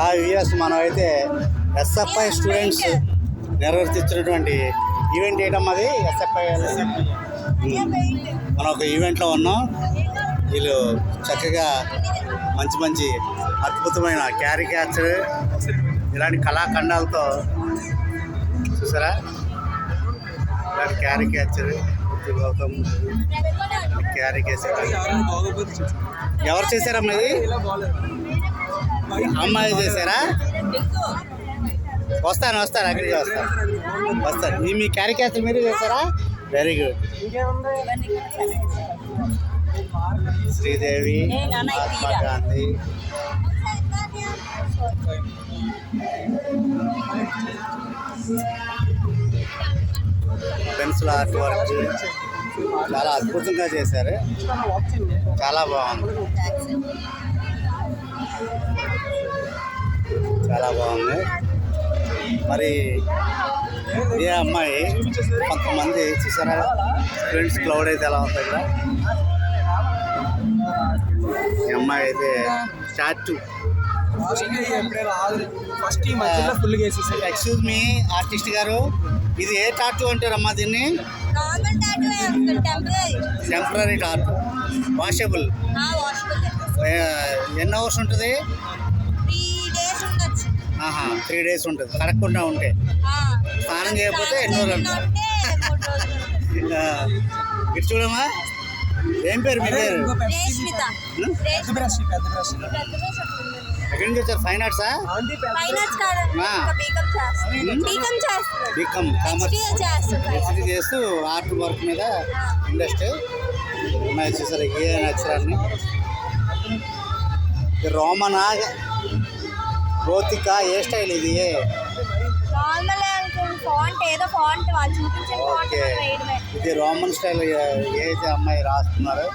ఆ వ్యూయర్స్ మనం అయితే ఎస్ఎఫ్ఐ స్టూడెంట్స్ నిర్వర్తించినటువంటి ఈవెంట్ ఏంటమ్మా అది ఎస్ఎఫ్ఐ మనం ఒక ఈవెంట్లో ఉన్నాం. వీళ్ళు చక్కగా మంచి మంచి అద్భుతమైన క్యారికేచర్ ఇలాంటి కళాఖండాలతో చూసారా, ఇలాంటి క్యారికేచర్ గౌతమ్ క్యారికేచర్ ఎవరు చేశారమ్మా? ఇది అమ్మాయి చేశారా? వస్తాను అక్కడికి వస్తాను. మీ క్యారికేచర్ మీరు చేశారా? Very good. Sridevi, Mahatma Gandhi, pencil art work చాలా అద్భుతంగా చేశారు. చాలా బాగుంది, చాలా బాగుంది. మరి ఏ అమ్మాయి కొంతమంది చూసారా ఫ్రెండ్స్ క్లౌడ్ అయితే ఎలా ఉంటుంది కదా. ఈ అమ్మాయి అయితే స్టార్ట్ ఎక్స్క్యూజ్ మీ ఆర్టిస్ట్ గారు, ఇది ఏ టాటూ అంటారమ్మా దీన్ని? Temporary tattoo, washable. ఎన్ని అవర్స్ ఉంటుంది? 3 days ఉంటుంది కడగకుండా ఉంటే. స్నానం చేయకపోతే ఎన్ని రోజులు? ఇటు చూడమ్మా, ఏం పేరు మీ పేరు? ఎక్కడి నుంచి వచ్చారు? ఫైన్ ఆర్ట్సా? బీకామ్ కామర్స్ చేస్తూ ఆర్ట్ వర్క్ మీద ఇంట్రెస్ట్ ఉన్నాయి. చూసారు ఏ అక్షరాన్ని? రోమనా గోతిక ఏ స్టైల్ ఇది? ఓకే, ఇది రోమన్ స్టైల్ ఏదైతే అమ్మాయి రాస్తున్నారు.